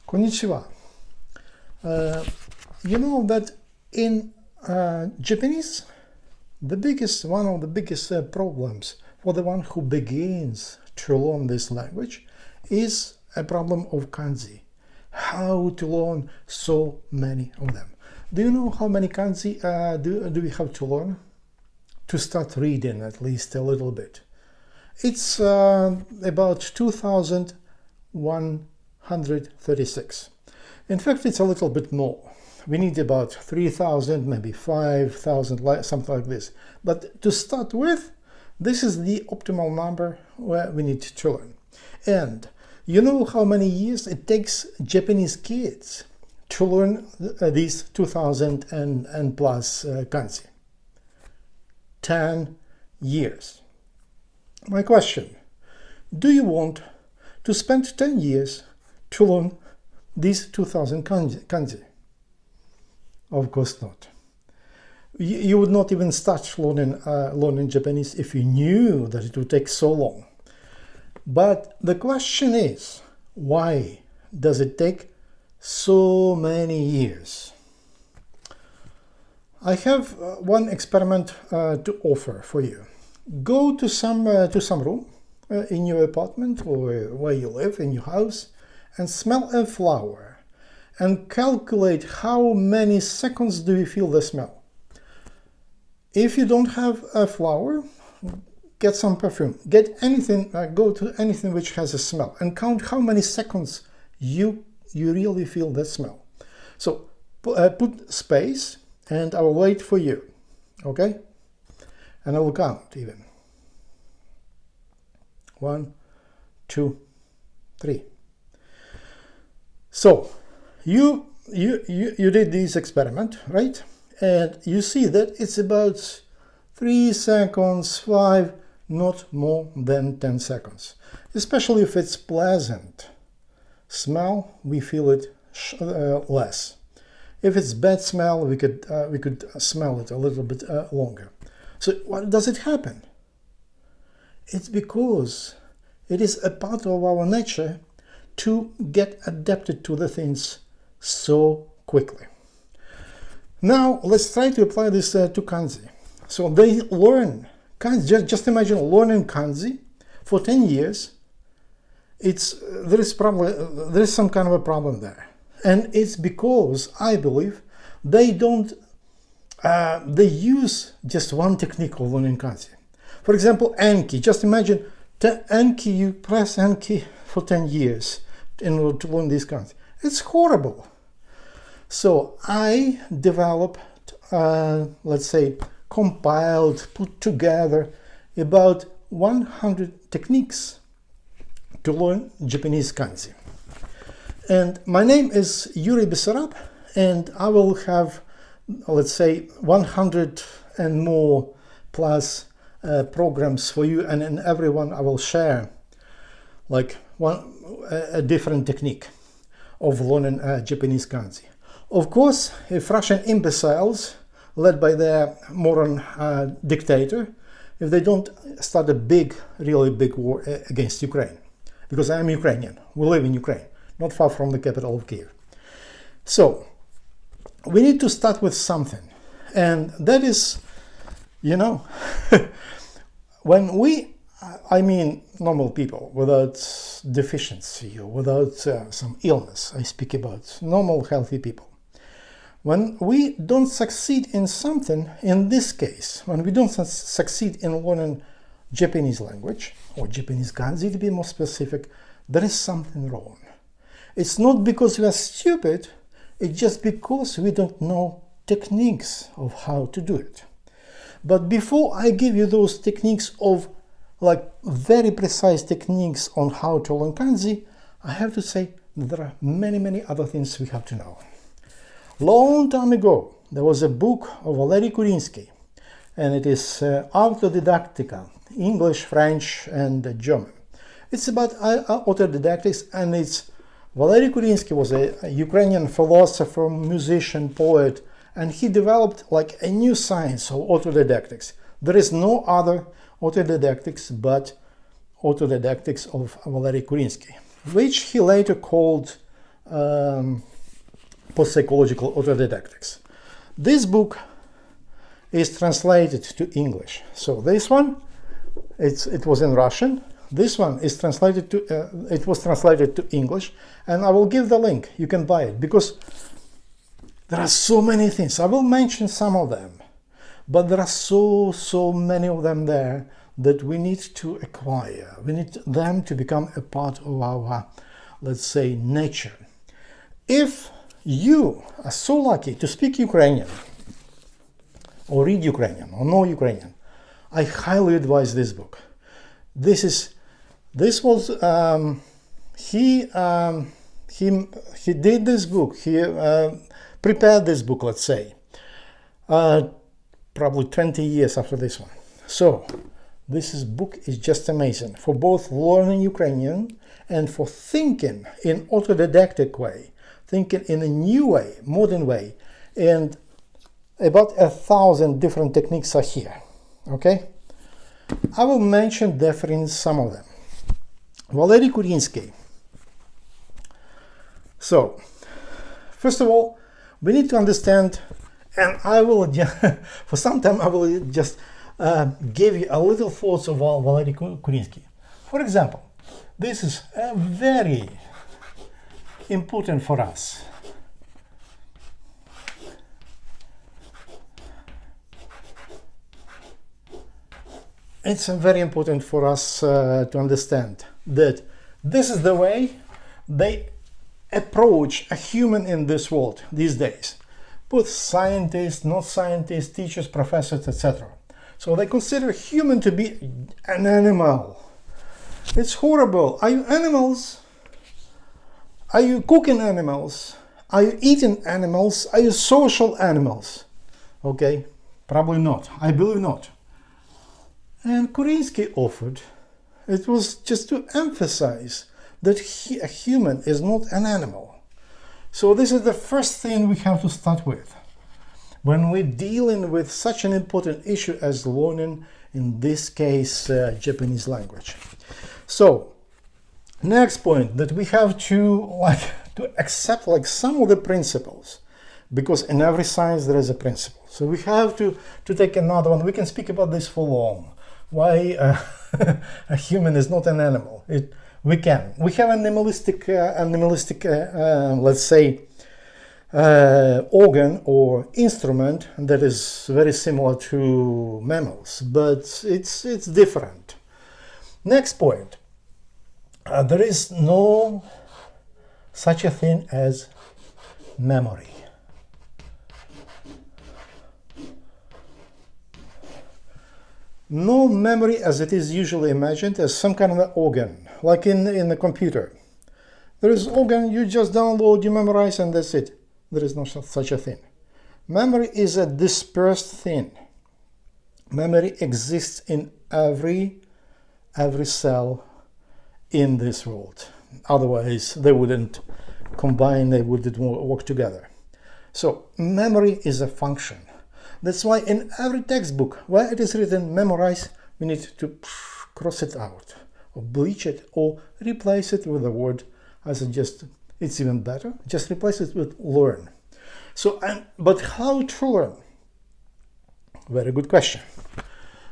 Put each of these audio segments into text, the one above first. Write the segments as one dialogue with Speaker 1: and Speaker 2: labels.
Speaker 1: Konnichiwa. You know that in Japanese, one of the biggest problems for the one who begins to learn this language is a problem of kanji. How to learn so many of them. Do you know how many kanji do we have to learn? To start reading at least a little bit. It's about 2,136. In fact, it's a little bit more. We need about 3,000, maybe 5,000, something like this. But to start with, this is the optimal number where we need to learn. And you know how many years it takes Japanese kids to learn these 2,000 and plus kanji? 10 years. My question, do you want to spend 10 years to learn these 2,000 kanji? Of course not. You would not even start learning Japanese if you knew that it would take so long. But the question is, why does it take so many years? I have one experiment to offer for you. Go to some room in your apartment or where you live, in your house, and smell a flower and calculate how many seconds do you feel the smell. If you don't have a flower, get some perfume. Get anything, go to anything which has a smell and count how many seconds you really feel that smell. So put space and I will wait for you, okay? And I will count even. 1, 2, 3. So you did this experiment, right? And you see that it's about 3 seconds, 5, not more than 10 seconds. Especially if it's pleasant smell, we feel it less. If it's bad smell, we could smell it a little bit longer. So what does it happen? It's because it is a part of our nature to get adapted to the things so quickly. Now let's try to apply this to kanji. So they learn kanji. Just imagine learning kanji for 10 years. There is some kind of a problem there, and it's because I believe they use just one technique of learning kanji. For example, Anki. Just imagine Anki. You press Anki for 10 years in order to learn these kanji. It's horrible. So I developed, let's say, compiled, put together about 100 techniques to learn Japanese kanji. And my name is Yuri Besarab, and I will have, let's say, 100 and more plus programs for you, and in every one I will share like a different technique of learning Japanese kanji. Of course, if Russian imbeciles, led by their moron dictator, if they don't start a really big war against Ukraine, because I am Ukrainian, we live in Ukraine, not far from the capital of Kiev. So, we need to start with something, and that is, you know, I mean normal people, without deficiency or without some illness, I speak about normal, healthy people. When we don't succeed in something, in this case, when we don't succeed in learning Japanese language, or Japanese kanji to be more specific, there is something wrong. It's not because we are stupid, it's just because we don't know techniques of how to do it. But before I give you those techniques of like very precise techniques on how to learn kanji, I have to say that there are many other things we have to know. Long time ago, there was a book of Kourinsky, and it is Autodidactics, English, French, and German. It's about autodidactics, and it's Kourinsky was a Ukrainian philosopher, musician, poet, and he developed like a new science of autodidactics. There is no other autodidactics but autodidactics of Kourinsky, which he later called post-psychological autodidactics. This book is translated to English. So this one, it was in Russian. This one is translated to, it was translated to English, and I will give the link. You can buy it because there are so many things. I will mention some of them, but there are so many of them there that we need to acquire. We need them to become a part of our, let's say, nature. If you are so lucky to speak Ukrainian, or read Ukrainian, or know Ukrainian, I highly advise this book. He did this book, he prepared this book, let's say, probably 20 years after this one. So, this book is just amazing for both learning Ukrainian and for thinking in autodidactic way, thinking in a new way, modern way, and about 1,000 different techniques are here, okay? I will mention definitely some of them. Valery Kourinsky. So, first of all, we need to understand, and I will, for some time, I will just give you a little thoughts of Valery Kourinsky. For example, this is very important for us. It's very important for us to understand that this is the way they approach a human in this world these days. Both scientists, not scientists, teachers, professors, etc. So they consider human to be an animal. It's horrible. Are you animals? Are you cooking animals? Are you eating animals? Are you social animals? Okay, probably not. I believe not. And Kourinsky offered, it was just to emphasize that a human is not an animal. So this is the first thing we have to start with when we're dealing with such an important issue as learning, in this case, Japanese language. So, next point, that we have to accept some of the principles, because in every science there is a principle. So we have to take another one. We can speak about this for long. Why a human is not an animal. We have an animalistic, let's say, organ or instrument that is very similar to mammals, but it's different. Next point, there is no such a thing as memory. No memory as it is usually imagined as some kind of an organ, like in the computer. There is organ, you just download, you memorize, and that's it. There is no such a thing. Memory is a dispersed thing. Memory exists in every cell in this world. Otherwise, they wouldn't combine, they wouldn't work together. So, memory is a function. That's why in every textbook where it is written memorize, we need to cross it out, or bleach it, or replace it with a word. I suggest it's even better. Just replace it with learn. So, but how to learn? Very good question.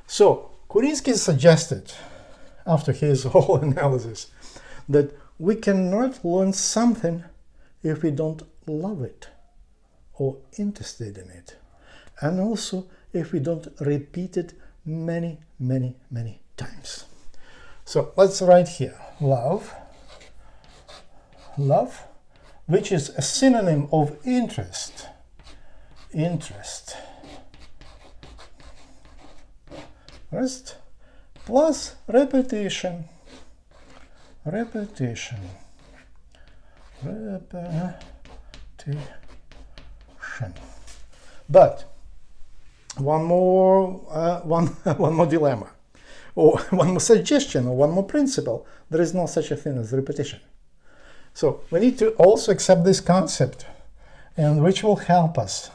Speaker 1: So, Kourinsky suggested, after his whole analysis, that we cannot learn something if we don't love it or interested in it. And also if we don't repeat it many times. So let's write here love, which is a synonym of interest, plus repetition. But one more dilemma, or one more suggestion, or one more principle. There is no such a thing as repetition. So we need to also accept this concept, and which will help us.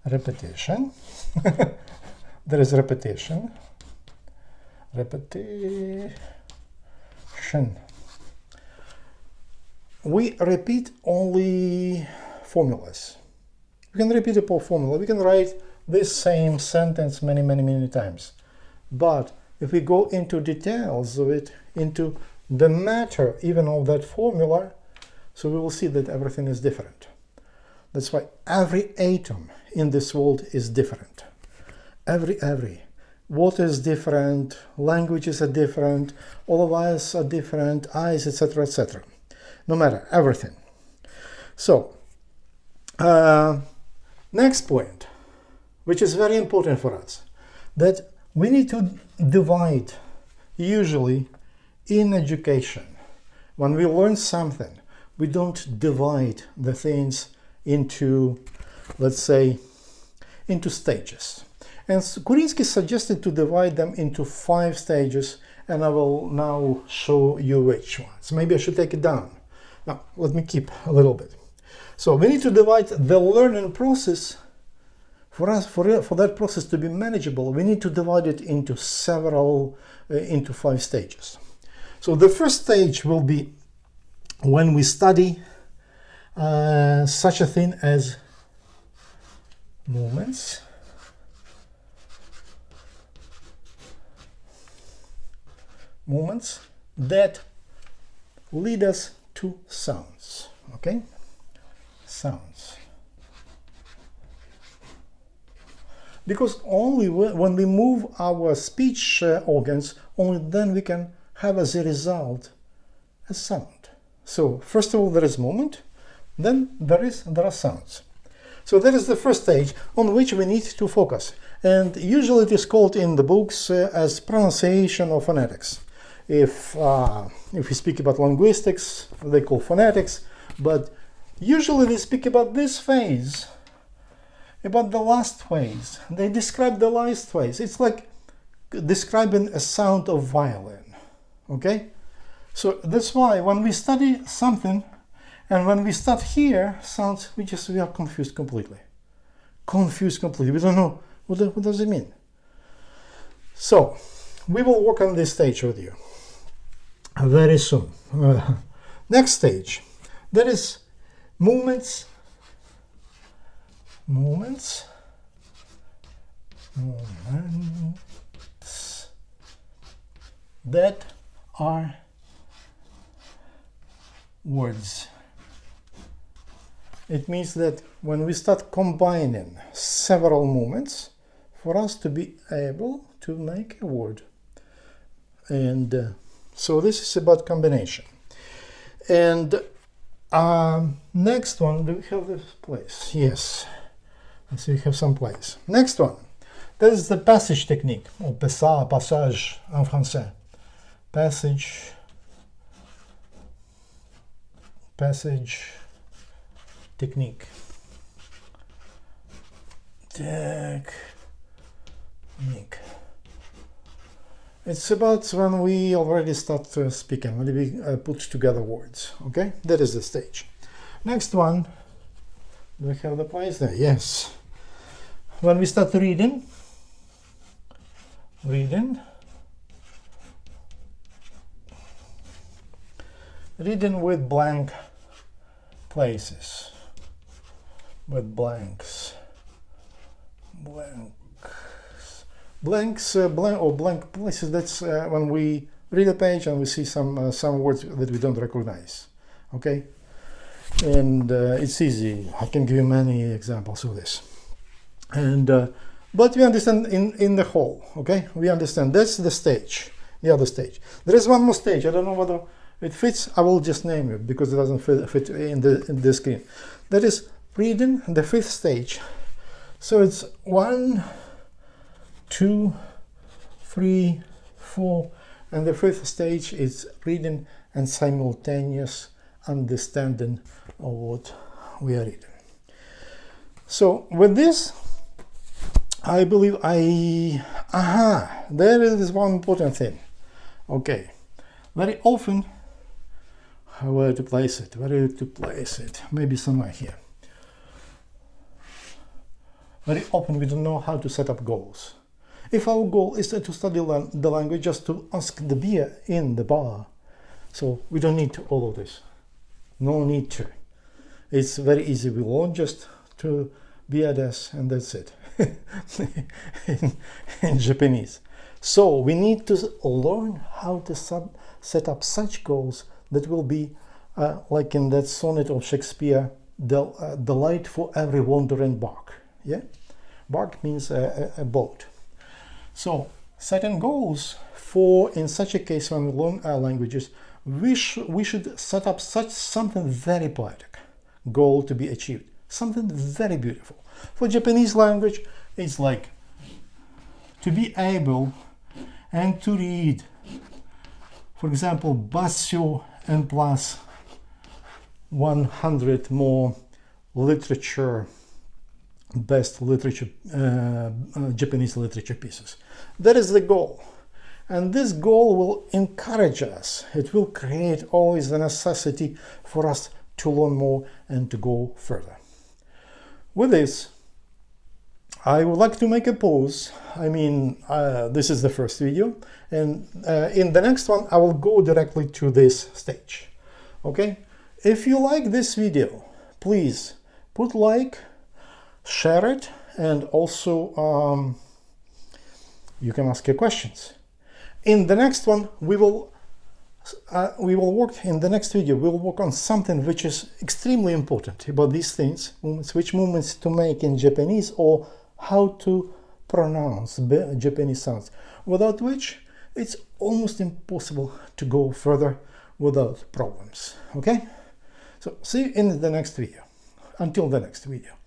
Speaker 1: Repetition. There is repetition. we repeat only formulas. We can repeat a formula. We can write this same sentence many times. But if we go into details of it, into the matter even of that formula, so we will see that everything is different. That's why every atom in this world is different. Every. Water is different, languages are different, all of us are different, eyes, etc., etc. No matter, everything. So, next point, which is very important for us, that we need to divide, usually in education. When we learn something, we don't divide the things into, let's say, into stages. And Kourinsky suggested to divide them into 5 stages, and I will now show you which ones. Maybe I should take it down. Now, let me keep a little bit. So we need to divide the learning process. For us, for that process to be manageable, we need to divide it into into 5 stages. So the first stage will be when we study such a thing as movements, that lead us to sounds. Okay, sounds. Because only when we move our speech organs, only then we can have as a result a sound. So first of all there is movement, then there are sounds. So that is the first stage on which we need to focus, and usually it is called in the books as pronunciation or phonetics. If we speak about linguistics, they call phonetics, but usually they speak about this phase, about the last phase. They describe the last phase. It's like describing a sound of violin. Okay? So that's why when we study something, and when we start here sounds, we are confused completely. We don't know what does it mean. So we will work on this stage with you very soon. Next stage, there is movements that are words. It means that when we start combining several movements, for us to be able to make a word. And so this is about combination. And next one, do we have this place? Yes. Let's see, we have some place. Next one, that is the passage technique, or passage en français. Passage technique. It's about when we already start speaking, when we put together words. Okay, that is the stage. Next one, do we have the place there? Yes. When we start reading with blank places, with blank places. That's when we read a page and we see some words that we don't recognize. Okay, and it's easy. I can give you many examples of this. And but we understand in the whole. Okay, we understand that's the stage, the other stage. There is one more stage. I don't know whether it fits. I will just name it because it doesn't fit in the screen. That is reading, the 5th stage. So it's 1, 2, 3, 4, and the 5th stage is reading and simultaneous understanding of what we are reading. So with this, I believe there is one important thing. Okay, very often, where to place it? Maybe somewhere here. Very often we don't know how to set up goals. If our goal is to study the language, just to ask the beer in the bar, so we don't need all of this. No need to. It's very easy. We learn just to be at S, and that's it. in Japanese. So we need to learn how to set up such goals that will be like in that sonnet of Shakespeare, delight for every wandering bark. Yeah, bark means a boat. So setting goals for, in such a case when we learn our languages, we should set up something very poetic goal to be achieved, something very beautiful. For Japanese language, it's like to be able and to read, for example, Basho and plus 100 more literature, best literature, Japanese literature pieces. That is the goal. And this goal will encourage us. It will create always the necessity for us to learn more and to go further. With this, I would like to make a pause. I mean, this is the first video, and in the next one I will go directly to this stage. Okay? If you like this video, please put like, share it, and also you can ask your questions. In the next one, we will work in the next video. We will work on something which is extremely important about these things, which movements to make in Japanese, or how to pronounce Japanese sounds, without which it's almost impossible to go further without problems. Okay? So see you in the next video. Until the next video.